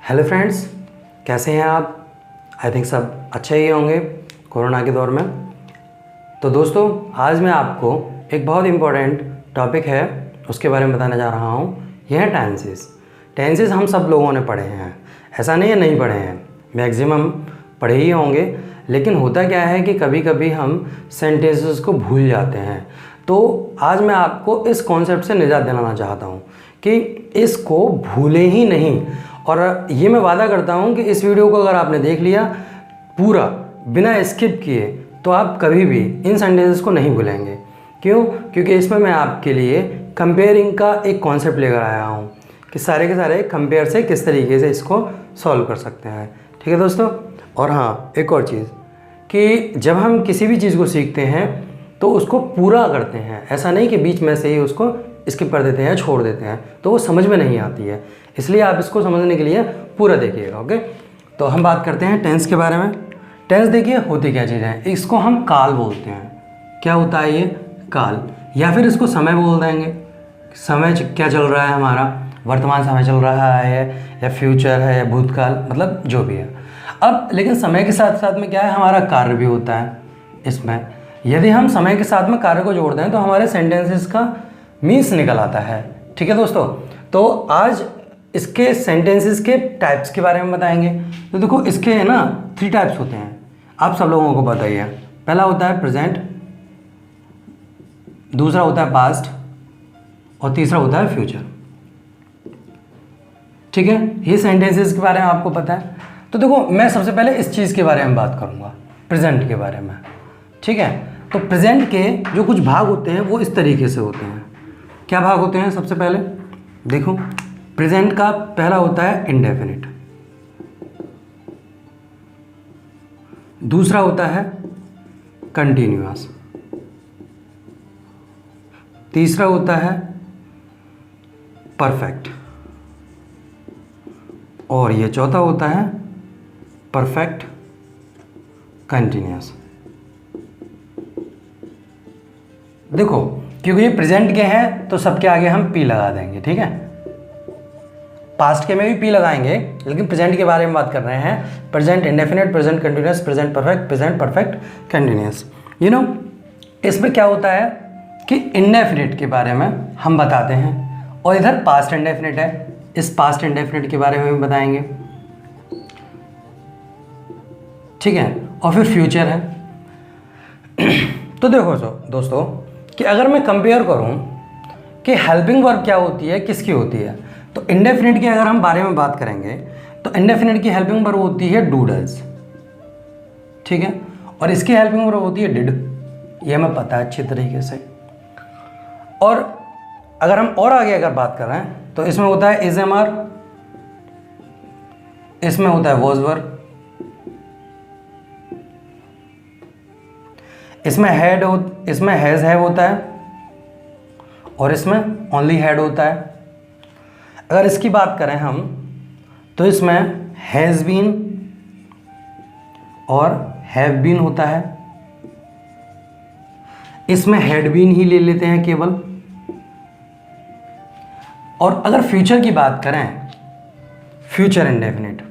Hello friends, कैसे हैं आप? आई थिंक सब अच्छे ही होंगे कोरोना के दौर में। तो दोस्तों, आज मैं आपको एक बहुत इम्पोर्टेंट टॉपिक है उसके बारे में बताने जा रहा हूँ। यह है टेंसेस। टेंसेस हम सब लोगों ने पढ़े हैं, ऐसा नहीं है नहीं पढ़े हैं, मैक्सिमम पढ़े ही होंगे। लेकिन होता क्या है कि कभी कभी हम सेंटेंसेस को भूल जाते हैं। तो आज मैं आपको इस कॉन्सेप्ट से निजात दिलाना चाहता हूँ कि इसको भूलें ही नहीं। और ये मैं वादा करता हूँ कि इस वीडियो को अगर आपने देख लिया पूरा बिना स्किप किए तो आप कभी भी इन सेंटेंसेस को नहीं भूलेंगे। क्यों? क्योंकि इसमें मैं आपके लिए कंपेयरिंग का एक कॉन्सेप्ट लेकर आया हूँ कि सारे के सारे कंपेयर से किस तरीके से इसको सॉल्व कर सकते हैं। ठीक है दोस्तों। और हाँ, एक और चीज़ कि जब हम किसी भी चीज़ को सीखते हैं तो उसको पूरा करते हैं, ऐसा नहीं कि बीच में से ही उसको स्किप कर देते हैं, छोड़ देते हैं, तो वो समझ में नहीं आती है। इसलिए आप इसको समझने के लिए पूरा देखिएगा। ओके, तो हम बात करते हैं टेंस के बारे में। टेंस देखिए होती क्या चीज़ है। इसको हम काल बोलते हैं। क्या होता है ये? काल। या फिर इसको समय बोल देंगे। समय क्या चल रहा है हमारा, वर्तमान समय चल रहा है या फ्यूचर है या भूतकाल, मतलब जो भी है। अब लेकिन समय के साथ साथ में क्या है, हमारा कार्य भी होता है इसमें। यदि हम समय के साथ में कार्य को जोड़ दें तो हमारे सेंटेंसेस का मीन्स निकल आता है। ठीक है दोस्तों। तो आज इसके सेंटेंसेस के टाइप्स के बारे में बताएंगे। तो देखो, इसके है ना 3 टाइप्स होते हैं, आप सब लोगों को पता ही है। पहला होता है प्रेजेंट, दूसरा होता है पास्ट और तीसरा होता है फ्यूचर। ठीक है, ये सेंटेंसेस के बारे में आपको पता है। तो देखो, मैं सबसे पहले इस चीज़ के बारे में बात करूँगा, प्रेजेंट के बारे में। ठीक है, तो प्रेजेंट के जो कुछ भाग होते हैं वो इस तरीके से होते हैं। क्या भाग होते हैं? सबसे पहले देखो, प्रेजेंट का पहला होता है इंडेफिनिट, दूसरा होता है कंटिन्यूअस, तीसरा होता है परफेक्ट और ये चौथा होता है परफेक्ट कंटिन्यूअस। देखो, क्योंकि ये प्रेजेंट के हैं तो सबके आगे हम पी लगा देंगे। ठीक है, पास्ट के में भी पी लगाएंगे, लेकिन प्रेजेंट के बारे में बात कर रहे हैं। Present indefinite, present continuous, present perfect, present perfect continuous. इसमें क्या होता है कि इंडेफिनिट के बारे में हम बताते हैं और इधर पास्ट इंडेफिनिट है, इस पास्ट इंडेफिनिट के बारे में भी बताएंगे। ठीक है, और फिर फ्यूचर है। तो देखो दोस्तों कि अगर मैं कंपेयर करूं कि हेल्पिंग वर्ब क्या होती है, किसकी होती है, तो इंडेफिनिट की अगर हम बारे में बात करेंगे तो इंडेफिनिट की हेल्पिंग वर्ब होती है डू डज। ठीक है, और इसकी हेल्पिंग वर्ब होती है डिड। ये हमें पता है अच्छी तरीके से। और अगर हम और आगे अगर बात कर रहे हैं तो इसमें होता है इज एम आर, इसमें होता है वॉज वर, इसमें इसमें हैज हैव होता है और इसमें ओनली हैड होता है। अगर इसकी बात करें हम तो इसमें हैज़ बीन और हैव बीन होता है, इसमें हैड बीन ही ले लेते हैं केवल। और अगर फ्यूचर की बात करें, फ्यूचर इंडेफिनिट,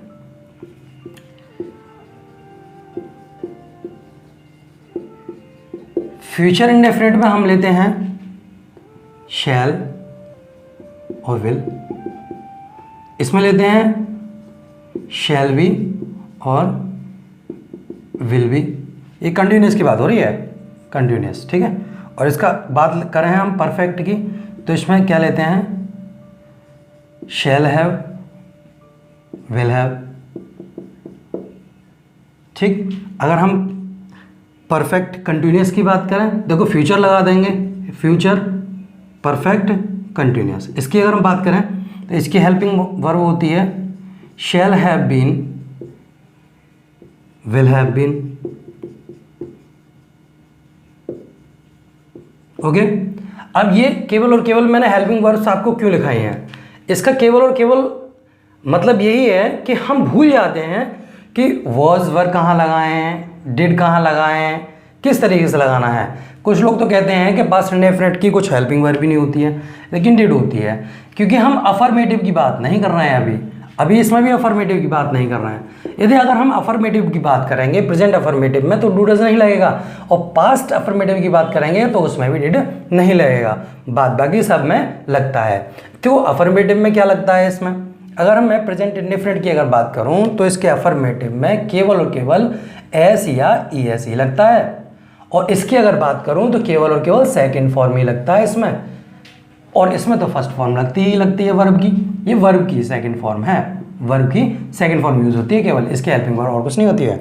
फ्यूचर इंडेफिनिट में हम लेते हैं शैल और विल, इसमें लेते हैं शैल बी और विल बी। ये कंटिन्यूस की बात हो रही है, कंटिन्यूस। ठीक है, और इसका बात करें हम परफेक्ट की तो इसमें क्या लेते हैं? Shall have, will have. ठीक, अगर हम परफेक्ट कंटिन्यूस की बात करें, देखो फ्यूचर लगा देंगे, फ्यूचर परफेक्ट कंटिन्यूस। इसकी अगर हम बात करें तो इसकी हेल्पिंग वर्ब होती है shall have been, will have been. Okay, अब ये केवल और केवल मैंने हेल्पिंग वर्ब्स आपको क्यों लिखाई हैं, इसका केवल और केवल मतलब यही है कि हम भूल जाते हैं कि वॉज वर कहाँ लगाए हैं, डिड कहाँ लगाए हैं, किस तरीके से लगाना है। कुछ लोग तो कहते हैं कि पास्ट इंडेफिनिट की कुछ हेल्पिंग वर्ब भी नहीं होती है, लेकिन डिड होती है। क्योंकि हम अफर्मेटिव की बात नहीं कर रहे हैं अभी, अभी इसमें भी अफर्मेटिव की बात नहीं कर रहे हैं। यदि अगर हम अफर्मेटिव की बात करेंगे प्रेजेंट अफर्मेटिव में तो डू डज नहीं लगेगा, और पास्ट अफर्मेटिव की बात करेंगे तो उसमें भी डिड नहीं लगेगा, बाद बाकी सब में लगता है। तो अफर्मेटिव में क्या लगता है इसमें, अगर मैं प्रेजेंट इंडेफिनिट की अगर बात करूं तो इसके अफर्मेटिव में केवल और केवल एस या ई एस ही लगता है, और इसकी अगर बात करूं तो केवल और केवल सेकेंड फॉर्म ही लगता है इसमें, और इसमें तो फर्स्ट फॉर्म लगती है वर्ब की। ये वर्ब की सेकंड फॉर्म है, वर्ब की सेकंड फॉर्म यूज होती है केवल, इसके हेल्पिंग वर्ब और कुछ नहीं होती है।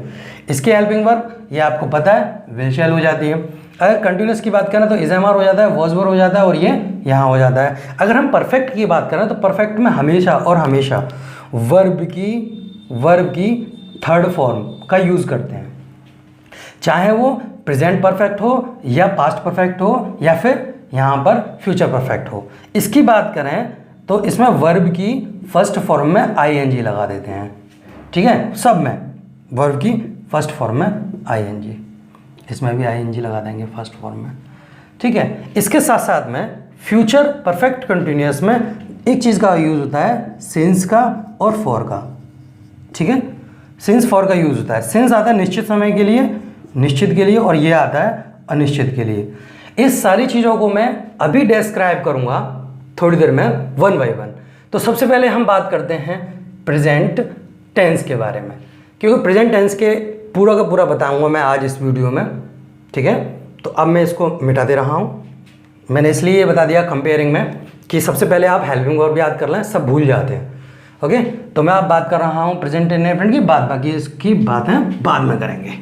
इसके हेल्पिंग वर्ब ये आपको पता है विल शैल हो जाती है। अगर कंटिन्यूस की बात करें तो इज एम आर हो जाता है, वॉज वर हो जाता है, और ये यहाँ हो जाता है। अगर हम परफेक्ट की बात करें तो परफेक्ट में हमेशा और हमेशा वर्ब की थर्ड फॉर्म का यूज करते हैं, चाहे वो प्रेजेंट परफेक्ट हो या पास्ट परफेक्ट हो या फिर यहाँ पर फ्यूचर परफेक्ट हो। इसकी बात करें तो इसमें वर्ब की फर्स्ट फॉर्म में आईएनजी लगा देते हैं, ठीक है, सब में वर्ब की फर्स्ट फॉर्म में आईएनजी, इसमें भी आईएनजी लगा देंगे फर्स्ट फॉर्म में, ठीक है। इसके साथ साथ में फ्यूचर परफेक्ट कंटिन्यूअस में एक चीज़ का यूज़ होता है सिंस का और फॉर का, ठीक है। सिंस फॉर का यूज़ होता है, सिंस आता है निश्चित समय के लिए, निश्चित के लिए, और ये आता है अनिश्चित के लिए। इस सारी चीज़ों को मैं अभी डिस्क्राइब करूंगा थोड़ी देर में वन बाय वन। तो सबसे पहले हम बात करते हैं प्रेजेंट टेंस के बारे में, क्योंकि प्रेजेंट टेंस के पूरा का पूरा बताऊंगा मैं आज इस वीडियो में, ठीक है। तो अब मैं इसको मिटा दे रहा हूँ, मैंने इसलिए ये बता दिया कंपेयरिंग में कि सबसे पहले आप हेल्पिंग वर्ब याद कर लें, सब भूल जाते हैं, ओके। तो मैं अब बात कर रहा हूँ प्रेजेंट इंडेफिनिट की, बाकी इसकी बातें बाद में करेंगे।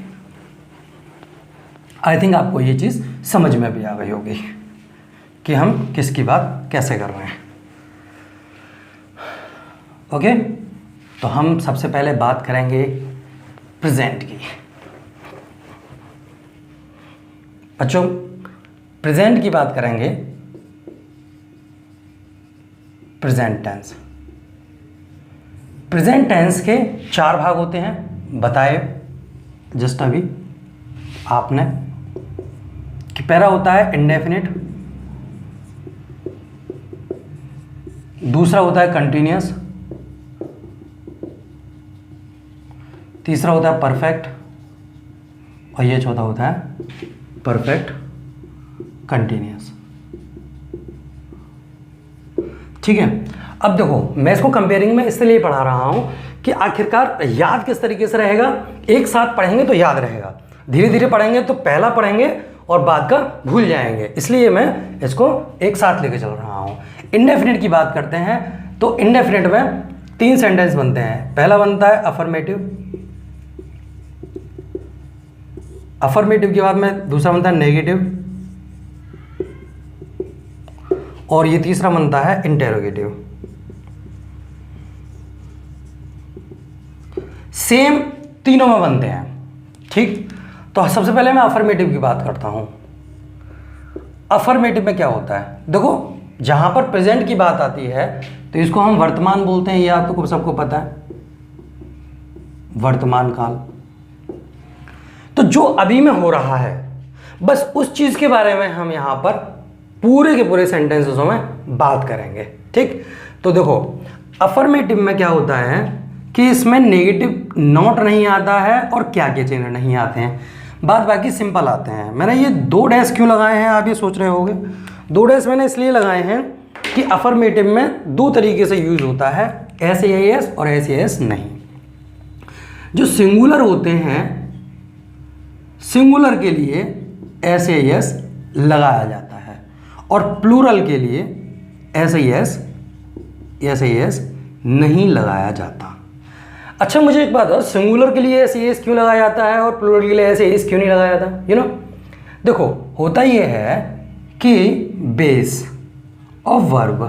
आई थिंक आपको ये चीज़ समझ में भी आ गई होगी कि हम किसकी बात कैसे कर रहे हैं, ओके। तो हम सबसे पहले बात करेंगे प्रेजेंट की। बच्चों प्रेजेंट की बात करेंगे, प्रेजेंट टेंस। प्रेजेंट टेंस के 4 भाग होते हैं, बताए जस्ट अभी आपने कि पहला होता है इंडेफिनिट, दूसरा होता है कंटिन्यूअस, तीसरा होता है परफेक्ट, और ये चौथा होता है परफेक्ट कंटिन्यूअस, ठीक है। अब देखो मैं इसको कंपेयरिंग में इसलिए पढ़ा रहा हूं कि आखिरकार याद किस तरीके से रहेगा, एक साथ पढ़ेंगे तो याद रहेगा, धीरे धीरे पढ़ेंगे तो पहला पढ़ेंगे और बाद का भूल जाएंगे, इसलिए मैं इसको एक साथ लेके चल रहा हूँ। इंडेफिनिट की बात करते हैं तो इंडेफिनिट में 3 सेंटेंस बनते हैं। पहला बनता है अफर्मेटिव, अफर्मेटिव के बाद में दूसरा बनता है नेगेटिव, और ये तीसरा बनता है इंटेरोगेटिव। सेम तीनों में बनते हैं, ठीक। तो सबसे पहले मैं अफर्मेटिव की बात करता हूं। अफर्मेटिव में क्या होता है, देखो जहां पर प्रेजेंट की बात आती है तो इसको हम वर्तमान बोलते हैं, ये आपको सबको पता है, वर्तमान काल। तो जो अभी में हो रहा है बस उस चीज के बारे में हम यहां पर पूरे के पूरे सेंटेंसेसों में बात करेंगे, ठीक। तो देखो अफर्मेटिव में क्या होता है कि इसमें नेगेटिव नॉट नहीं आता है और क्या के चिन्ह नहीं आते हैं, बाद बाकी सिंपल आते हैं। मैंने ये 2 डैश क्यों लगाए हैं आप ये सोच रहे होंगे, 2 डैश मैंने इसलिए लगाए हैं कि अफर्मेटिव में 2 तरीके से यूज होता है, एस और एस नहीं। जो सिंगुलर होते हैं सिंगुलर के लिए एस लगाया जाता है, और प्लूरल के लिए एस नहीं लगाया जाता। अच्छा मुझे एक बात है, सिंगुलर के लिए एस क्यों लगाया जाता है और प्लूरल के लिए एस क्यों नहीं लगाया जाता, यू नो। देखो होता यह है कि बेस ऑफ वर्ब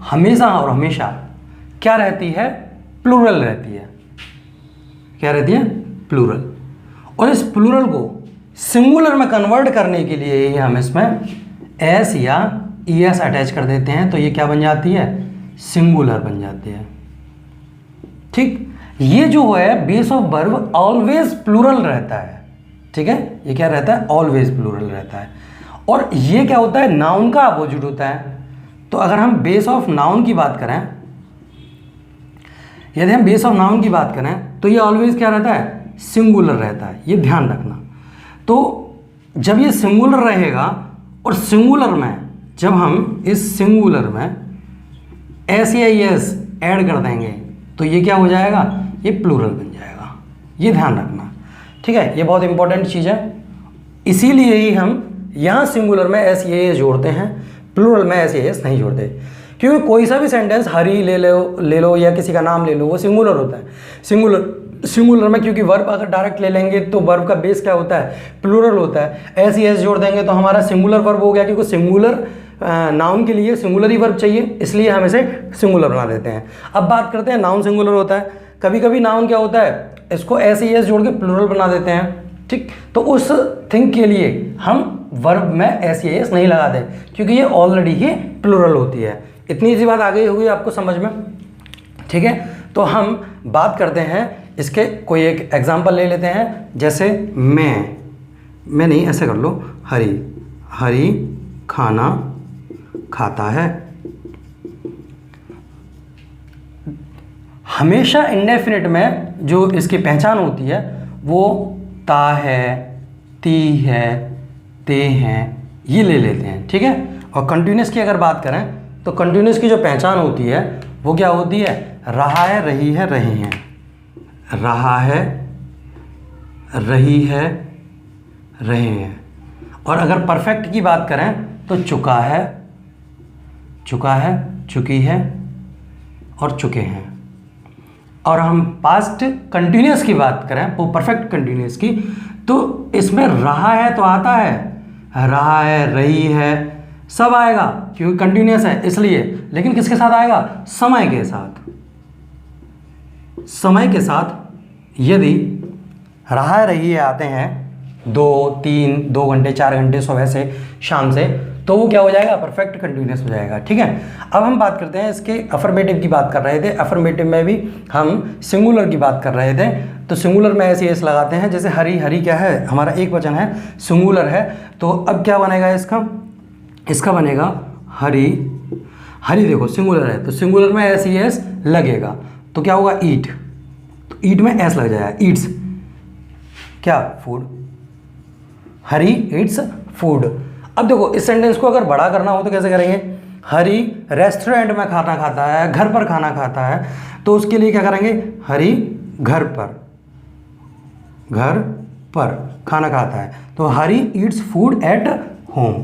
हमेशा और हमेशा क्या रहती है, प्लूरल रहती है। क्या रहती है, प्लूरल। और इस प्लूरल को सिंगुलर में कन्वर्ट करने के लिए ही हम इसमें एस या ईएस अटैच कर देते हैं, तो ये क्या बन जाती है, सिंगुलर बन जाती है, ठीक। ये जो है base of verb always plural रहता है, ठीक है, ये क्या रहता है, ऑलवेज प्लूरल रहता है। और ये क्या होता है, नाउन का अपोजिट होता है। तो अगर हम बेस ऑफ नाउन की बात करें, यदि हम बेस ऑफ नाउन की बात करें तो ये ऑलवेज क्या रहता है, सिंगुलर रहता है, ये ध्यान रखना। तो जब ये सिंगुलर रहेगा और सिंगुलर में जब हम इस सिंगुलर में एस या एस ऐड कर देंगे तो ये क्या हो जाएगा, ये प्लूरल बन जाएगा, ये ध्यान रखना, ठीक है। ये बहुत इंपॉर्टेंट चीज़ है, इसीलिए ही हम यहाँ सिंगुलर में एस या एस जोड़ते हैं, प्लूरल में एस या एस नहीं जोड़ते, क्योंकि कोई सा भी सेंटेंस हरी ले लो या किसी का नाम ले लो, वो सिंगुलर होता है। सिंगुलर में क्योंकि वर्ब अगर डायरेक्ट ले लेंगे तो वर्ब का बेस क्या होता है, प्लूरल होता है। एस या एस जोड़ देंगे तो हमारा सिंगुलर वर्ब हो गया, क्योंकि सिंगुलर नाउन के लिए सिंगुलर ही वर्ब चाहिए, इसलिए हम इसे सिंगुलर बना देते हैं। अब बात करते हैं नाउन सिंगुलर होता है, कभी कभी नाउन क्या होता है, इसको एस या एस जोड़ के प्लूरल बना देते हैं, ठीक। तो उस थिंग के लिए हम वर्ब में एस या एस नहीं लगाते, क्योंकि ये ऑलरेडी ही प्लूरल होती है। इतनी सी बात आ गई होगी आपको समझ में, ठीक है। तो हम बात करते हैं इसके, कोई एक एग्जांपल ले लेते हैं, जैसे मैं नहीं, ऐसे कर लो, हरी खाना खाता है। हमेशा इंडेफिनिट में जो इसकी पहचान होती है वो ता है, ती है, ते हैं, ये ले लेते हैं, ठीक है। और कंटिन्यूस की अगर बात करें तो कंटिन्यूस की जो पहचान होती है वो क्या होती है, रहा है, रही है, रहे हैं, रहा है, रही है, रहे हैं। और अगर परफेक्ट की बात करें तो चुका है, चुकी है और चुके हैं। और हम पास्ट कंटिन्यूस की बात करें, वो परफेक्ट कंटिन्यूस की, तो इसमें रहा है तो आता है, रहा है, रही है, सब आएगा क्योंकि कंटिन्यूस है इसलिए। लेकिन किसके साथ आएगा, समय के साथ। समय के साथ यदि रहा है, रही है आते हैं 2 घंटे 4 घंटे सुबह से शाम से, तो वो क्या हो जाएगा, परफेक्ट कंटिन्यूस हो जाएगा, ठीक है। अब हम बात करते हैं इसके अफर्मेटिव की बात कर रहे थे, अफर्मेटिव में भी हम सिंगुलर की बात कर रहे थे। तो सिंगुलर में ऐसे एस लगाते हैं, जैसे हरी क्या है, हमारा एक वचन है, सिंगुलर है। तो अब क्या बनेगा इसका बनेगा हरी देखो सिंगुलर है तो सिंगुलर में ऐसे एस लगेगा, तो क्या होगा, ईट, तो ईट में एस लग जाएगा, ईट्स क्या, फूड, हरी ईट्स फूड। अब देखो इस सेंटेंस को अगर बड़ा करना हो तो कैसे करेंगे, हरी रेस्टोरेंट में खाना खाता है, घर पर खाना खाता है, तो उसके लिए क्या करेंगे, हरी घर पर खाना खाता है, तो Hari eats food at home,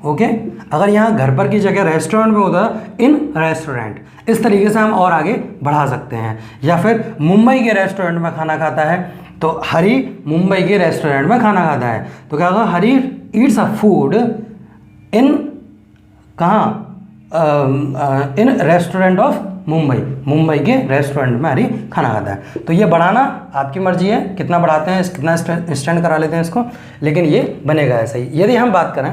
okay. अगर यहाँ घर पर की जगह रेस्टोरेंट में होता है, इन रेस्टोरेंट, इस तरीके से हम और आगे बढ़ा सकते हैं। या फिर मुंबई के रेस्टोरेंट में खाना खाता है, तो हरी मुंबई के रेस्टोरेंट में खाना खाता है, तो क्या होगा, हरी ईट्स अ फूड इन कहाँ, इन रेस्टोरेंट ऑफ मुंबई के रेस्टोरेंट में हरी खाना खाता है। तो ये बढ़ाना आपकी मर्जी है, कितना बढ़ाते हैं, कितना स्टैंड करा लेते हैं इसको, लेकिन ये बनेगा ऐसा ही। यदि हम बात करें,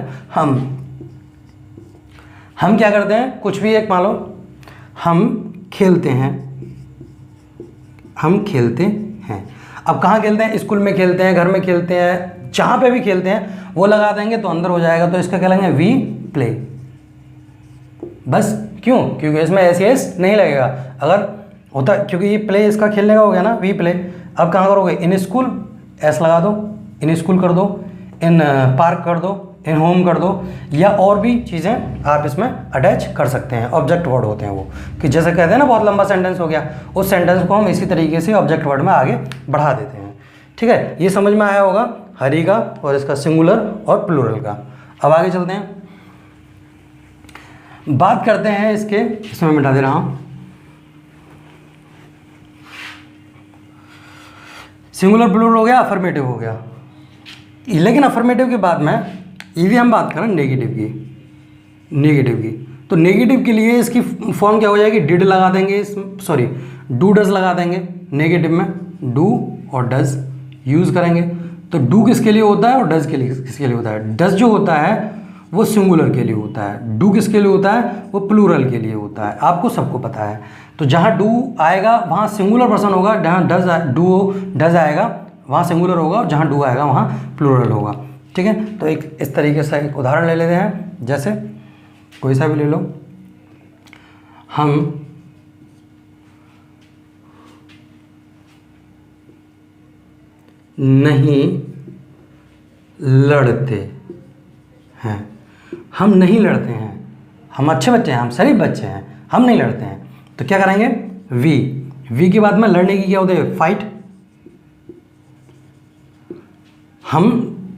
हम क्या करते हैं, कुछ भी एक मान लो, हम खेलते हैं। अब कहाँ खेलते हैं, स्कूल में खेलते हैं, घर में खेलते हैं, जहाँ पे भी खेलते हैं वो लगा देंगे तो अंदर हो जाएगा, तो इसका क्या लेंगे, वी प्ले, बस। क्यों, क्योंकि इसमें एस नहीं लगेगा। अगर होता, क्योंकि ये प्ले इसका खेलने का हो गया ना, वी प्ले। अब कहाँ करोगे, इन स्कूल एस लगा दो, इन स्कूल कर दो, इन पार्क कर दो, इन होम कर दो, या और भी चीज़ें आप इसमें अटैच कर सकते हैं। ऑब्जेक्ट वर्ड होते हैं वो, कि जैसे कहते हैं ना बहुत लंबा सेंटेंस हो गया, उस सेंटेंस को हम इसी तरीके से ऑब्जेक्ट वर्ड में आगे बढ़ा देते हैं, ठीक है। ये समझ में आया होगा हरी का और इसका सिंगुलर और प्लूरल का। अब आगे चलते हैं, बात करते हैं इसके, इसमें मिटा दे रहा हूँ, सिंगुलर प्लूरल हो गया, अफर्मेटिव हो गया। लेकिन अफर्मेटिव के बाद में यदि हम बात करें नेगेटिव की, तो नेगेटिव के लिए इसकी फॉर्म क्या हो जाएगी, डिड लगा देंगे, सॉरी डू डज लगा देंगे। नेगेटिव में डू और डज यूज़ करेंगे। तो डू किसके लिए होता है और डज के लिए किसके लिए होता है, डज जो होता है वो सिंगुलर के लिए होता है, डू किसके लिए होता है, वो प्लूरल के लिए होता है, आपको सबको पता है। तो जहाँ डू आएगा वहाँ सिंगुलर पर्सन होगा, जहाँ डज आएगा वहाँ सिंगुलर होगा, और जहाँ डू आएगा वहाँ प्लूरल होगा, ठीक है। तो एक इस तरीके से एक उदाहरण ले लेते हैं, जैसे कोई सा भी ले लो। हम नहीं लड़ते हैं, हम नहीं लड़ते हैं, हम अच्छे बच्चे हैं, हम शरीफ बच्चे हैं, हम नहीं लड़ते हैं। तो क्या करेंगे, वी के बाद में लड़ने की क्या होती है, फाइट। हम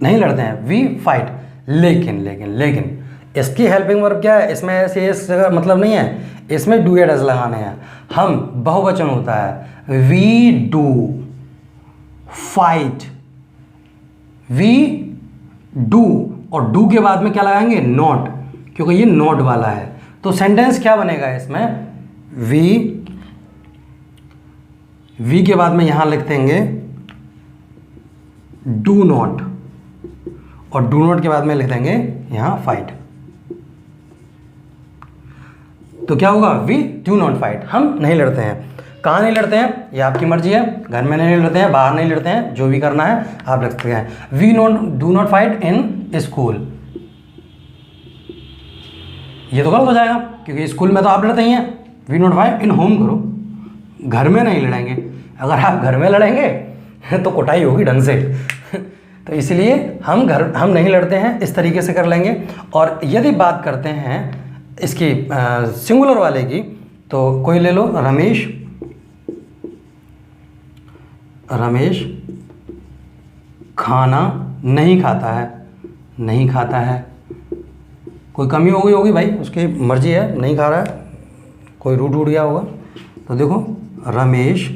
नहीं लड़ते हैं, वी फाइट। लेकिन लेकिन लेकिन इसकी हेल्पिंग वर्ब क्या है, इसमें ऐसे इसका मतलब नहीं है, इसमें डू या डज लगाने हैं। हम बहुवचन होता है, we do fight, we do, और डू के बाद में क्या लगाएंगे, नॉट, क्योंकि ये नॉट वाला है। तो सेंटेंस क्या बनेगा इसमें, वी के बाद में यहां लिख देंगे डू नॉट, और डू नॉट के बाद में लिख देंगे यहां फाइट। तो क्या होगा, वी डू नॉट फाइट, हम नहीं लड़ते हैं। कहाँ नहीं लड़ते हैं, ये आपकी मर्जी है, घर में नहीं लड़ते हैं, बाहर नहीं लड़ते हैं, जो भी करना है आप लिख सकते हैं। We do not fight in school, ये तो गलत हो जाएगा क्योंकि स्कूल में तो आप लड़ते ही हैं। We not fight in home करो, घर में नहीं लड़ेंगे। अगर आप घर में लड़ेंगे तो कुटाई होगी ढंग से तो इसलिए हम नहीं लड़ते हैं, इस तरीके से कर लेंगे। और यदि बात करते हैं इसकी सिंगुलर वाले की, तो कोई ले लो, रमेश खाना नहीं खाता है, नहीं खाता है। कोई कमी हो गई होगी भाई, उसकी मर्जी है, नहीं खा रहा है, कोई रूट उड़ गया होगा। तो देखो रमेश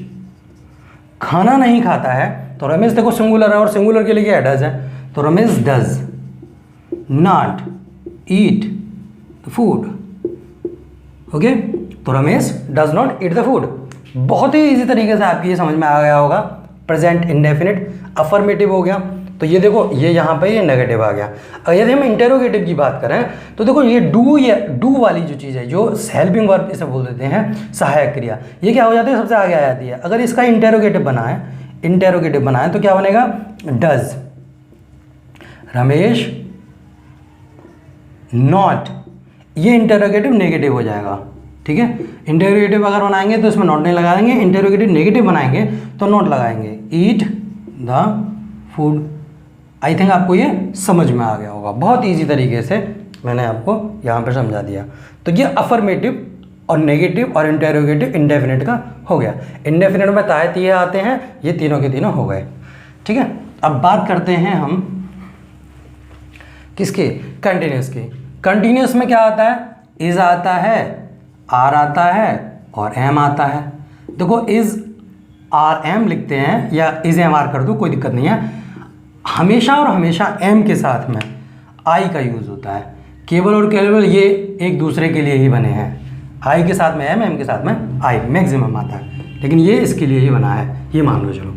खाना नहीं खाता है, तो रमेश देखो सिंगुलर है और सिंगुलर के लिए क्या डज है, तो Ramesh does not eat the food. Okay, तो Ramesh does not eat the food. बहुत ही इजी तरीके से आपकी ये समझ में आ गया होगा। प्रेजेंट इंडेफिनिट अफर्मेटिव हो गया, तो ये देखो ये यहाँ पे ये नेगेटिव आ गया। अगर यदि हम इंटेरोगेटिव की बात करें तो देखो ये डू वाली जो चीज़ है, जो हेल्पिंग वर्ब इसे बोल देते हैं, सहायक क्रिया, ये क्या हो जाती है, सबसे आगे आ जाती है। अगर इसका इंटेरोगेटिव बनाए तो क्या बनेगा, डज रमेश नॉट, ये इंटेरोगेटिव नेगेटिव हो जाएगा। ठीक है, इंटेरोगेटिव अगर बनाएंगे तो इसमें नॉट नहीं लगाएंगे, इंटेरोगेटिव नेगेटिव बनाएंगे तो नॉट लगाएंगे। ईट द फूड। आई थिंक आपको ये समझ में आ गया होगा, बहुत इजी तरीके से मैंने आपको यहाँ पर समझा दिया। तो ये अफर्मेटिव और नेगेटिव और इंटेरोगेटिव इंडेफिनिट का हो गया। इंडेफिनिट में तायत आते हैं, ये तीनों के तीनों हो गए। ठीक है, अब बात करते हैं हम किसकी, कंटिन्यूस की। कंटिन्यूस में क्या आता है, इज आता है, आर आता है और एम आता है। देखो इज आर एम लिखते हैं या इज एम आर कर दो, कोई दिक्कत नहीं है। हमेशा और हमेशा एम के साथ में आई का यूज़ होता है। केवल और केवल ये एक दूसरे के लिए ही बने हैं। आई के साथ में एम के साथ में आई मैक्सिमम आता है, लेकिन ये इसके लिए ही बना है, ये मान लो चलो।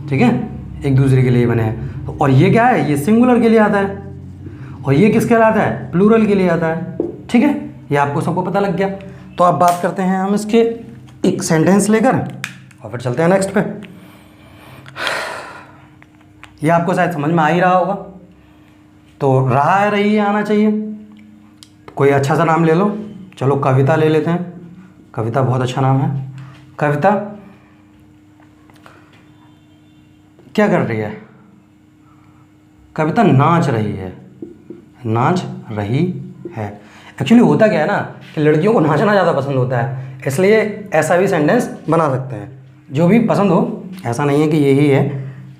ठीक है, एक दूसरे के लिए बने हैं। तो और ये क्या है, ये सिंगुलर के लिए आता है, और ये किसके लिए आता है, प्लूरल के लिए आता है। ठीक है, ये आपको सबको पता लग गया। तो अब बात करते हैं हम इसके एक सेंटेंस लेकर और फिर चलते हैं नेक्स्ट पे। ये आपको शायद समझ में आ ही रहा होगा, तो रहा है, रही है, आना चाहिए। कोई अच्छा सा नाम ले लो, चलो कविता ले लेते हैं। कविता बहुत अच्छा नाम है। कविता क्या कर रही है, कविता नाच रही है, नाच रही है। एक्चुअली होता क्या है ना कि लड़कियों को नाचना ज़्यादा पसंद होता है, इसलिए ऐसा भी सेंटेंस बना सकते हैं, जो भी पसंद हो। ऐसा नहीं है कि यही है,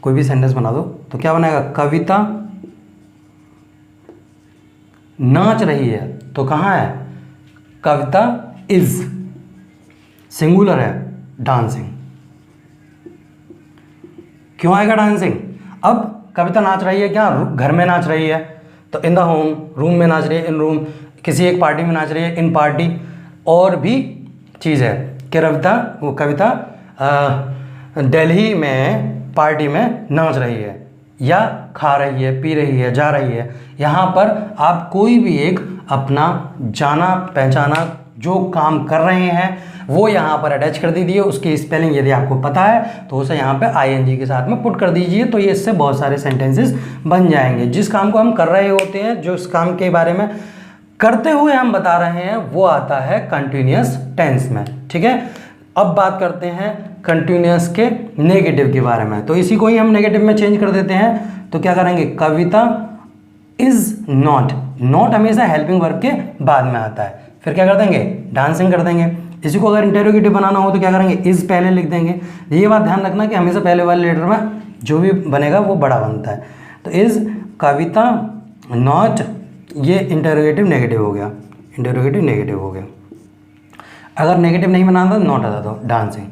कोई भी सेंटेंस बना दो। तो क्या बनेगा, कविता नाच रही है, तो कहाँ है, कविता इज सिंगुलर है, डांसिंग। क्यों आएगा डांसिंग, अब कविता नाच रही है क्या, घर में नाच रही है, तो इन द होम, रूम में नाच रही है, इन रूम, किसी एक पार्टी में नाच रही है, इन पार्टी। और भी चीज़ है कि कविता दिल्ली में पार्टी में नाच रही है, या खा रही है, पी रही है, जा रही है। यहाँ पर आप कोई भी एक अपना जाना पहचाना जो काम कर रहे हैं वो यहाँ पर अटैच कर दीजिए। उसकी स्पेलिंग यदि आपको पता है तो उसे यहाँ पे आईएनजी के साथ में पुट कर दीजिए, तो ये इससे बहुत सारे सेंटेंसेस बन जाएंगे। जिस काम को हम कर रहे होते हैं, जो इस काम के बारे में करते हुए हम बता रहे हैं वो आता है कंटिन्यूअस टेंस में, ठीक है। अब बात करते हैं कंटिन्यूअस के नेगेटिव के बारे में, तो इसी को ही हम नेगेटिव में चेंज कर देते हैं। तो क्या करेंगे, कविता इज नॉट, नॉट हमेशा हेल्पिंग वर्ब के बाद में आता है। फिर क्या कर देंगे, डांसिंग कर देंगे। इसी को अगर इंटेरोगेटिव बनाना हो तो क्या करेंगे, इज पहले लिख देंगे। ये बात ध्यान रखना कि हमेशा पहले वाले लेटर में जो भी बनेगा वो बड़ा बनता है। तो इज कविता नॉट, ये इंटेरोगेटिव नेगेटिव हो गया, इंटेरोगेटिव नेगेटिव हो गया। अगर नेगेटिव नहीं बनाना तो नॉट आता तो डांसिंग।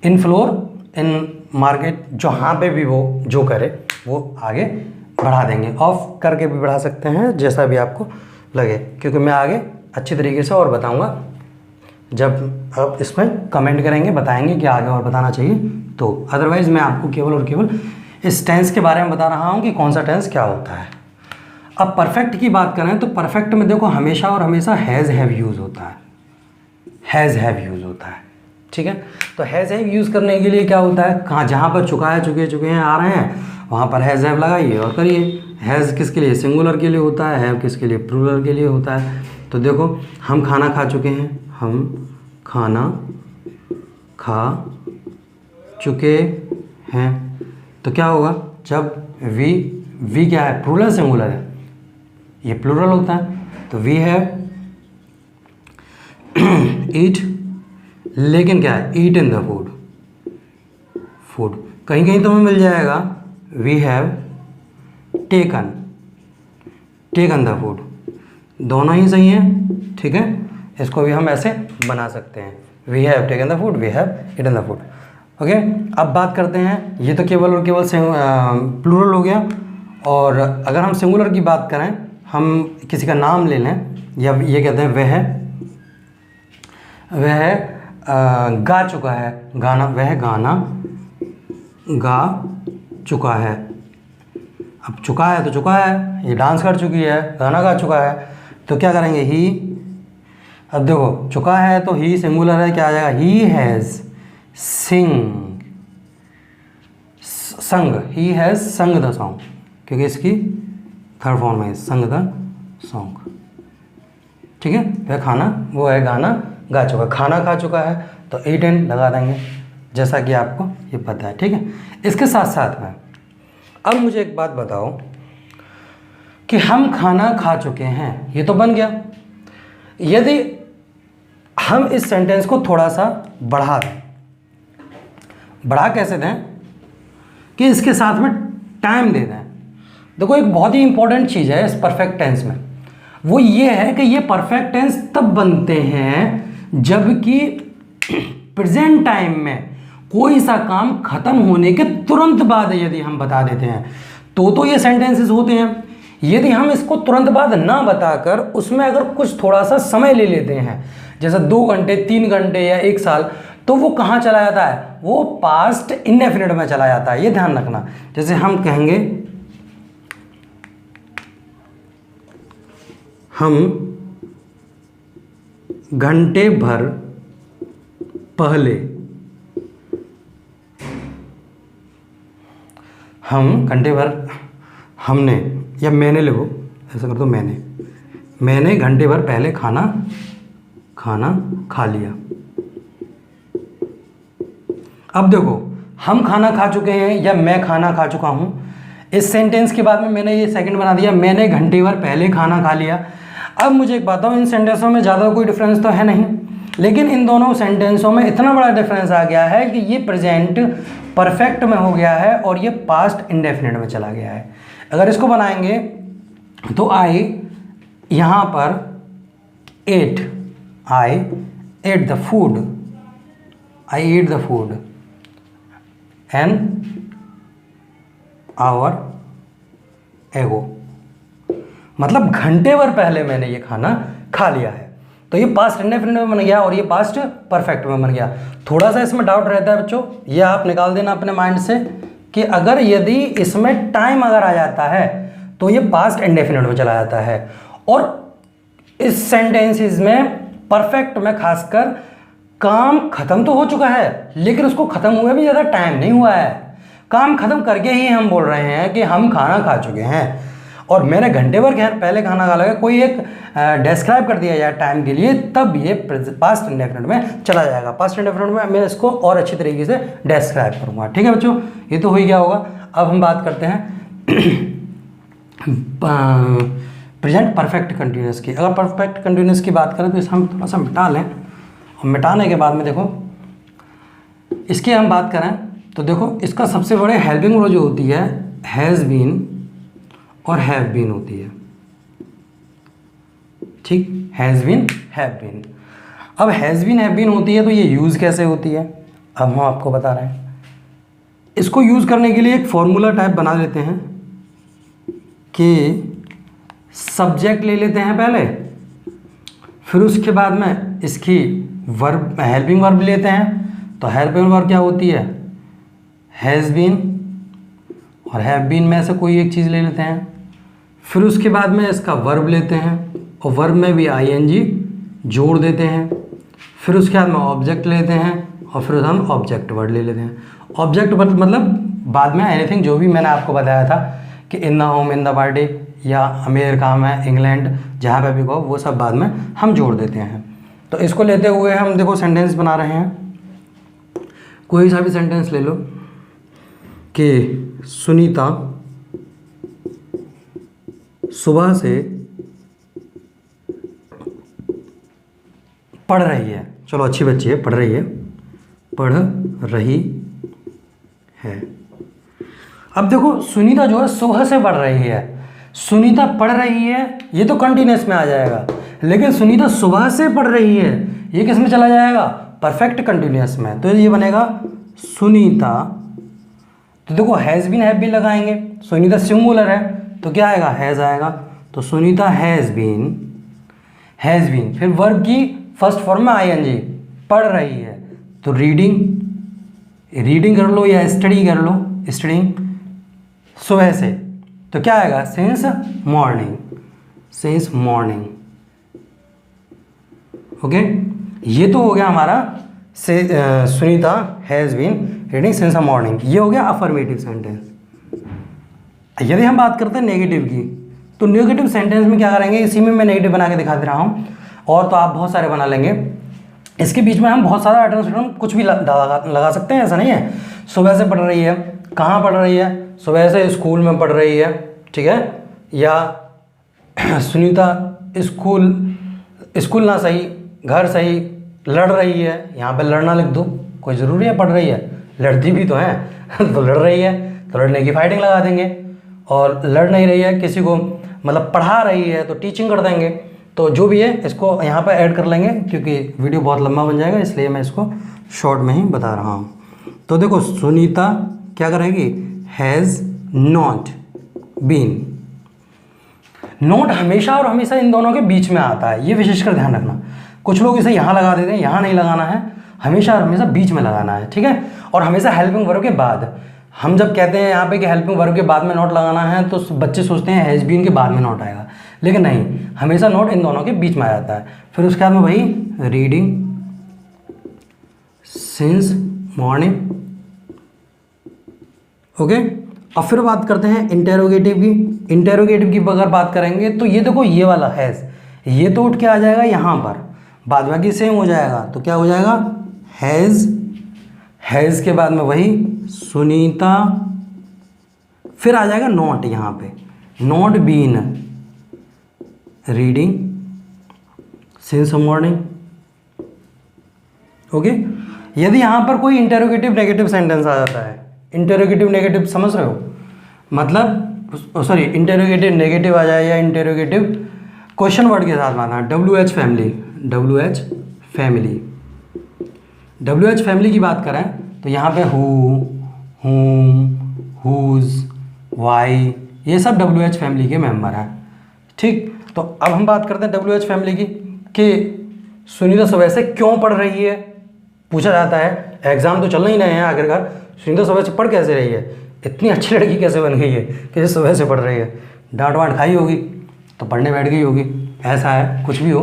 इन फ्लोर, इन मार्केट, जहाँ पे भी वो जो करे वो आगे बढ़ा देंगे। ऑफ करके भी बढ़ा सकते हैं, जैसा भी आपको लगे, क्योंकि मैं आगे अच्छी तरीके से और बताऊंगा जब आप इसमें कमेंट करेंगे, बताएंगे कि आगे और बताना चाहिए तो। अदरवाइज़ मैं आपको केवल और केवल इस टेंस के बारे में बता रहा हूँ कि कौन सा टेंस क्या होता है। अब परफेक्ट की बात करें तो परफेक्ट में देखो हमेशा और हमेशा हैज़ हैव यूज़ होता है, हैज़ हैव यूज़ होता है, ठीक है। तो हैज़ हैव यूज़ करने के लिए क्या होता है, कहाँ जहाँ पर चुका है, चुके हैं आ रहे हैं, वहाँ पर हैज़ हैव लगाइए और करिए। हैज़ किसके लिए, सिंगुलर के लिए होता है, हैव किसके लिए, प्लूरल के लिए होता है। तो देखो हम खाना खा चुके हैं, हम खाना खा चुके हैं, तो क्या होगा, जब वी क्या है, प्लूरल सिंगुलर है, ये प्लूरल होता है। तो वी हैव ईट, लेकिन क्या है, eat in the food, food कहीं कहीं तो हमें मिल जाएगा we have taken, taken the food, दोनों ही सही हैं, ठीक है। इसको भी हम ऐसे बना सकते हैं, we have taken the food, we have eaten the food, okay. अब बात करते हैं, ये तो केवल और केवल प्लूरल हो गया। और अगर हम सिंगुलर की बात करें, हम किसी का नाम ले लें, या ये कहते हैं वह गा चुका है, गाना, वह गाना गा चुका है। अब चुका है तो चुका है, ये डांस कर चुकी है, गाना गा चुका है, तो क्या करेंगे, ही। अब देखो चुका है तो ही सिंगुलर है, क्या आ जाएगा, ही हैज़ संग, ही हैज़ संग द सॉन्ग, क्योंकि इसकी थर्ड फॉर्म है संग द सॉन्ग, ठीक है। वह खाना, वो है गाना गा चुका, खाना खा चुका है तो ईटन लगा देंगे, जैसा कि आपको ये पता है, ठीक है। इसके साथ साथ में अब मुझे एक बात बताओ कि हम खाना खा चुके हैं, ये तो बन गया। यदि हम इस सेंटेंस को थोड़ा सा बढ़ा दें, बढ़ा कैसे दें, कि इसके साथ में टाइम दे दें। देखो एक बहुत ही इंपॉर्टेंट चीज़ है इस परफेक्ट टेंस में, वो ये है कि ये परफेक्ट टेंस तब बनते हैं जबकि प्रेजेंट टाइम में कोई सा काम खत्म होने के तुरंत बाद यदि हम बता देते हैं तो ये सेंटेंसेस होते हैं। यदि हम इसको तुरंत बाद ना बताकर उसमें अगर कुछ थोड़ा सा समय ले लेते हैं, जैसे 2 घंटे 3 घंटे या 1 साल, तो वो कहाँ चला जाता है, वो पास्ट इंडेफिनिट में चला जाता है, ये ध्यान रखना। जैसे हम कहेंगे हम घंटे भर पहले, हम घंटे भर, हमने, या मैंने लिखो, ऐसा कर दो, मैंने घंटे भर पहले खाना खा लिया। अब देखो हम खाना खा चुके हैं या मैं खाना खा चुका हूं, इस सेंटेंस के बाद में मैंने ये सेकंड बना दिया, मैंने घंटे भर पहले खाना खा लिया। अब मुझे एक बात बताओ, इन सेंटेंसों में ज़्यादा कोई डिफरेंस तो है नहीं, लेकिन इन दोनों सेंटेंसों में इतना बड़ा डिफरेंस आ गया है कि ये प्रेजेंट परफेक्ट में हो गया है और ये पास्ट इंडेफिनिट में चला गया है। अगर इसको बनाएंगे तो आई यहाँ पर I ate the food, I eat the food an hour ago, मतलब घंटे भर पहले मैंने ये खाना खा लिया है। तो ये पास्ट इंडेफिनिट में बन गया और ये पास्ट परफेक्ट में बन गया। थोड़ा सा इसमें डाउट रहता है बच्चों, ये आप निकाल देना अपने माइंड से कि अगर यदि इसमें टाइम अगर आ जाता है तो ये पास्ट इंडेफिनिट में चला जाता है। और इस सेंटेंसेस में परफेक्ट में खासकर काम खत्म तो हो चुका है, लेकिन उसको खत्म हुए भी ज़्यादा टाइम नहीं हुआ है। काम खत्म करके ही हम बोल रहे हैं कि हम खाना खा चुके हैं। और मैंने घंटे भर खैर पहले खाना खा लगा, कोई एक डिस्क्राइब कर दिया जाए टाइम के लिए, तब ये पास्ट इंडेफिनिट में चला जाएगा। पास्ट इंडेफिनिट में मैं इसको और अच्छी तरीके से डिस्क्राइब करूँगा। ठीक है बच्चों, ये तो हो ही गया होगा। अब हम बात करते हैं प्रेजेंट परफेक्ट कंटिन्यूस की। अगर परफेक्ट कंटिन्यूस की बात करें तो इसे हम थोड़ा सा मिटा लें, और मिटाने के बाद में देखो इसकी हम बात करें तो देखो इसका सबसे बड़े हेल्पिंग वर्ब जो होती है हैज़ बीन और हैव बीन होती है। ठीक, हैज़ बीन, हैव बीन। अब हैज़ बीन, हैव बीन होती है तो ये यूज़ कैसे होती है, अब हम आपको बता रहे हैं। इसको यूज़ करने के लिए एक फॉर्मूला टाइप बना लेते हैं कि सब्जेक्ट ले लेते हैं पहले, फिर उसके बाद में इसकी वर्ब, हेल्पिंग वर्ब लेते हैं। तो हेल्पिंग वर्ब क्या होती है, हैज़ बीन, और हैव बीन में से कोई एक चीज़ ले लेते हैं। फिर उसके बाद में इसका वर्ब लेते हैं, और वर्ब में भी आईएनजी जोड़ देते हैं। फिर उसके बाद में ऑब्जेक्ट लेते हैं, और फिर हम ऑब्जेक्ट वर्ड ले लेते हैं। ऑब्जेक्ट वर्ड मतलब बाद में एनीथिंग, जो भी मैंने आपको बताया था कि in the home, in the party, या अमेरिका में, इंग्लैंड, जहाँ पे भी कहो, वो सब बाद में हम जोड़ देते हैं। तो इसको लेते हुए हम देखो सेंटेंस बना रहे हैं। कोई सा भी सेंटेंस ले लो कि सुनीता सुबह से पढ़ रही है। चलो अच्छी बच्ची है, पढ़ रही है, पढ़ रही है। अब देखो सुनीता जो है सुबह से पढ़ रही है, सुनीता पढ़ रही है ये तो कंटिन्यूस में आ जाएगा, लेकिन सुनीता सुबह से पढ़ रही है ये किस में चला जाएगा, परफेक्ट कंटिन्यूस में। तो ये बनेगा सुनीता, तो देखो हैज़ बीन, हैव बीन लगाएंगे, सुनीता सिंगुलर है तो क्या आएगा, हैज़ आएगा। तो Sunita has been, has been, फिर वर्ब की फर्स्ट फॉर्म में आईएनजी, पढ़ रही है तो रीडिंग, रीडिंग कर लो या स्टडी कर लो, स्टडिंग, सुबह से, तो क्या आएगा, since morning, since morning. Okay, ये तो हो गया हमारा से Sunita has been reading since a morning, ये हो गया अफर्मेटिव सेंटेंस। यदि हम बात करते हैं नेगेटिव की, तो नेगेटिव सेंटेंस में क्या करेंगे, इसी में मैं नेगेटिव बना के दिखा दे रहा हूँ, और तो आप बहुत सारे बना लेंगे। इसके बीच में हम बहुत सारा अल्टरनेटिव कुछ भी लगा सकते हैं, ऐसा नहीं है। सुबह से पढ़ रही है, कहाँ पढ़ रही है, सुबह से स्कूल में पढ़ रही है, ठीक है, या सुनीता स्कूल, स्कूल ना सही, घर सही, लड़ रही है, यहाँ पे लड़ना लिख दो, कोई ज़रूरी है पढ़ रही है, लड़ती भी तो है तो लड़ रही है तो लड़ने की फाइटिंग लगा देंगे, और लड़ नहीं रही है किसी को मतलब पढ़ा रही है तो टीचिंग कर देंगे। तो जो भी है इसको यहाँ पर ऐड कर लेंगे, क्योंकि वीडियो बहुत लंबा बन जाएगा, इसलिए मैं इसको शॉर्ट में ही बता रहा हूँ। तो देखो सुनीता क्या करेगी, हैज़ नॉट बीन। नॉट हमेशा और हमेशा इन दोनों के बीच में आता है, ये विशेषकर ध्यान रखना। कुछ लोग इसे यहाँ लगा देते हैं, यहाँ नहीं लगाना है, हमेशा और हमेशा बीच में लगाना है, ठीक है। और हमेशा हेल्पिंग वर्ब के बाद, हम जब कहते हैं यहाँ पे कि हेल्पिंग वर्ब के बाद में नॉट लगाना है तो बच्चे सोचते हैं हैज़ बीन के बाद में नॉट आएगा, लेकिन नहीं, हमेशा नॉट इन दोनों के बीच में आ जाता है। फिर उसके बाद में वही रीडिंग सिंस मॉर्निंग। ओके, अब फिर बात करते हैं इंटेरोगेटिव की। इंटेरोगेटिव की अगर बात करेंगे तो ये देखो ये वाला हैज़, ये तो उठ के आ जाएगा यहाँ पर, बाद बाकी सेम हो जाएगा, तो क्या हो जाएगा, हैज़, हैज़ के बाद में वही सुनीता, फिर आ जाएगा नॉट, यहाँ पे not been reading since morning. Okay, यदि यहाँ पर कोई इंटेरोगेटिव नेगेटिव सेंटेंस आ जाता है, इंटेरोगेटिव नेगेटिव समझ रहे हो, मतलब सॉरी इंटेरोगेटिव नेगेटिव आ जाए या इंटेरोगेटिव क्वेश्चन वर्ड के साथ आना, WH family, WH family, WH family की बात करें तो यहाँ पे हु, हुम, हुज, वाई, ये सब WH फैमिली के मेंबर हैं, ठीक। तो अब हम बात करते हैं WH फैमिली की कि सुनीता सुबह से क्यों पढ़ रही है, पूछा जाता है, एग्जाम तो चल ही रहे हैं आखिरकार, सुनीता सुबह से पढ़ कैसे रही है, इतनी अच्छी लड़की कैसे बन गई है कि सुबह से पढ़ रही है, डांट वांट खाई होगी तो पढ़ने बैठ गई होगी, ऐसा है, कुछ भी हो,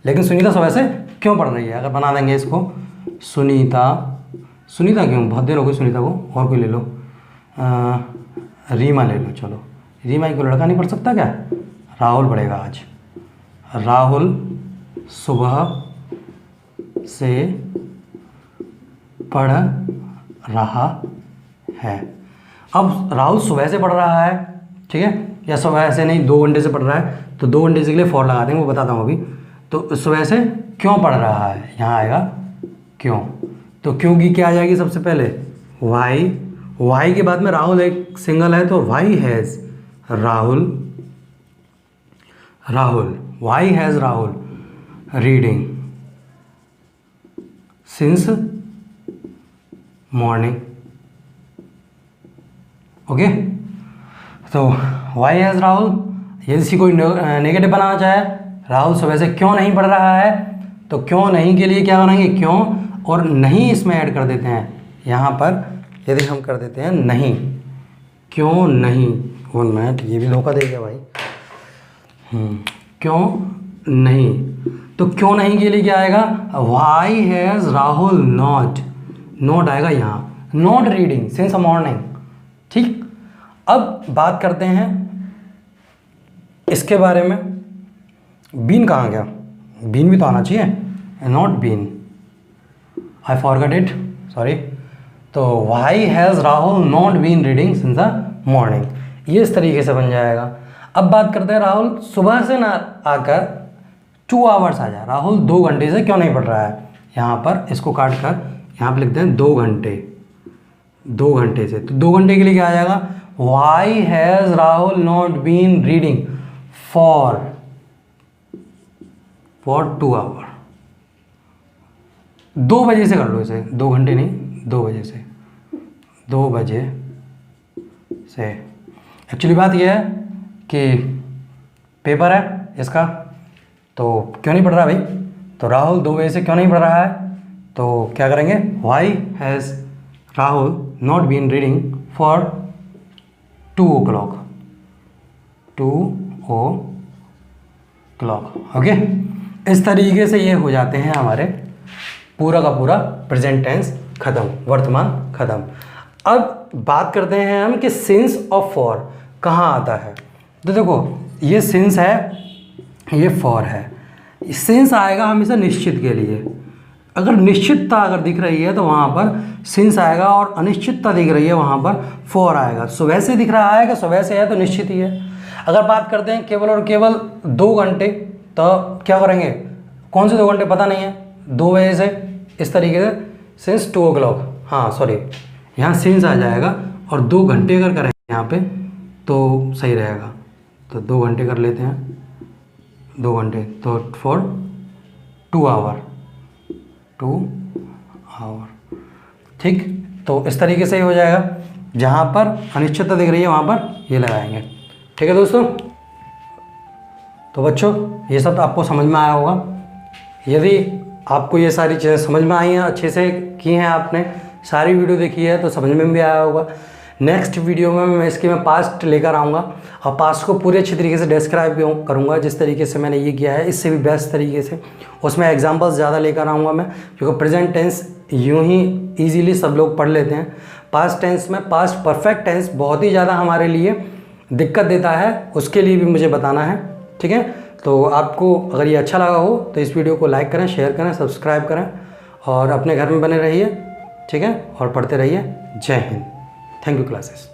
लेकिन सुनीता सुबह से क्यों पढ़ रही है, अगर बना देंगे इसको सुनीता, सुनीता क्यों, बहुत देर हो गई सुनीता को, और कोई ले लो, रीमा ले लो, चलो रीमा को लड़का नहीं पढ़ सकता क्या? राहुल पढ़ेगा आज। राहुल सुबह से पढ़ रहा है। अब राहुल सुबह से पढ़ रहा है, ठीक है, या सुबह से नहीं 2 घंटे से पढ़ रहा है, तो 2 घंटे से के लिए फॉर लगा देंगे, वो बताता हूँ अभी। तो सुबह से क्यों पढ़ रहा है, यहाँ आएगा क्यों। तो क्यों की क्या आ जाएगी सबसे पहले? वाई। वाई के बाद में राहुल एक सिंगल है, तो why has Rahul, why has Rahul reading since morning. Okay, तो वाई हैज़ राहुल, यदि इसी कोई नेगेटिव बनाना चाहे, राहुल सुबह से क्यों नहीं पढ़ रहा है, तो क्यों नहीं के लिए क्या करेंगे? क्यों, और नहीं इसमें ऐड कर देते हैं। यहाँ पर यदि हम कर देते हैं नहीं, क्यों नहीं, 1 मिनट, ये भी धोखा दे गया भाई। क्यों नहीं, तो क्यों नहीं के लिए क्या आएगा? वाई हैज़ राहुल नॉट आएगा यहाँ, नॉट रीडिंग सिंस मॉर्निंग। ठीक, अब बात करते हैं इसके बारे में। बीन कहाँ गया? बीन भी तो आना चाहिए, not been, I forgot it, sorry. तो why has Rahul not been reading since the morning, ये इस तरीके से बन जाएगा। अब बात करते हैं राहुल सुबह से ना आकर 2 आवर्स आ जाए, राहुल 2 घंटे से क्यों नहीं पढ़ रहा है। यहाँ पर इसको काट कर यहाँ पर लिखते हैं 2 घंटे, 2 घंटे से, तो 2 घंटे के लिए क्या आ जाएगा? Why has Rahul not been reading for 2 hour. 2 बजे से कर लो इसे, 2 घंटे नहीं, 2 बजे से, 2 बजे से। एक्चुअली बात यह है कि पेपर है इसका, तो क्यों नहीं पढ़ रहा भाई, तो राहुल 2 बजे से क्यों नहीं पढ़ रहा है, तो क्या करेंगे? Why has Rahul not been reading for 2 o'clock, 2 o'clock। Okay, इस तरीके से ये हो जाते हैं हमारे पूरा का पूरा प्रेजेंट टेंस खत्म, वर्तमान खत्म। अब बात करते हैं हम कि सिंस और फॉर कहाँ आता है। तो देखो, ये सिंस है, ये फॉर है। सिंस आएगा हमेशा निश्चित के लिए, अगर निश्चितता अगर दिख रही है तो वहाँ पर सिंस आएगा, और अनिश्चितता दिख रही है वहाँ पर फॉर आएगा। सुबह से दिख रहा है कि सुबह से है तो निश्चित ही है। अगर बात करते हैं केवल और केवल 2 घंटे, तो क्या करेंगे? कौन से 2 घंटे पता नहीं है, 2 बजे से, इस तरीके से सिंस 2 o'clock, हाँ सॉरी, यहाँ सिंस आ जाएगा, और 2 घंटे अगर करेंगे यहाँ पे तो सही रहेगा। तो 2 घंटे कर लेते हैं, 2 घंटे, तो फॉर 2 आवर, 2 आवर। ठीक, तो इस तरीके से ही हो जाएगा। जहाँ पर अनिश्चितता दिख रही है वहाँ पर ये लगाएंगे। ठीक है दोस्तों, तो बच्चों ये सब तो आपको समझ में आया होगा। यदि आपको ये सारी चीज़ें समझ में आई हैं, अच्छे से की हैं, आपने सारी वीडियो देखी है, तो समझ में भी आया होगा। नेक्स्ट वीडियो में मैं इसके पास्ट लेकर आऊँगा, और पास्ट को पूरे अच्छी तरीके से डिस्क्राइब करूँगा, जिस तरीके से मैंने ये किया है, इससे भी बेस्ट तरीके से। उसमें एग्जांपल्स ज़्यादा लेकर आऊँगा मैं, क्योंकि प्रेजेंट टेंस यूँ ही ईजीली सब लोग पढ़ लेते हैं। पास्ट टेंस में पास्ट परफेक्ट टेंस बहुत ही ज़्यादा हमारे लिए दिक्कत देता है, उसके लिए भी मुझे बताना है। ठीक है, तो आपको अगर ये अच्छा लगा हो तो इस वीडियो को लाइक करें, शेयर करें, सब्सक्राइब करें, और अपने घर में बने रहिए। ठीक है, और पढ़ते रहिए। जय हिंद। Thank you classes.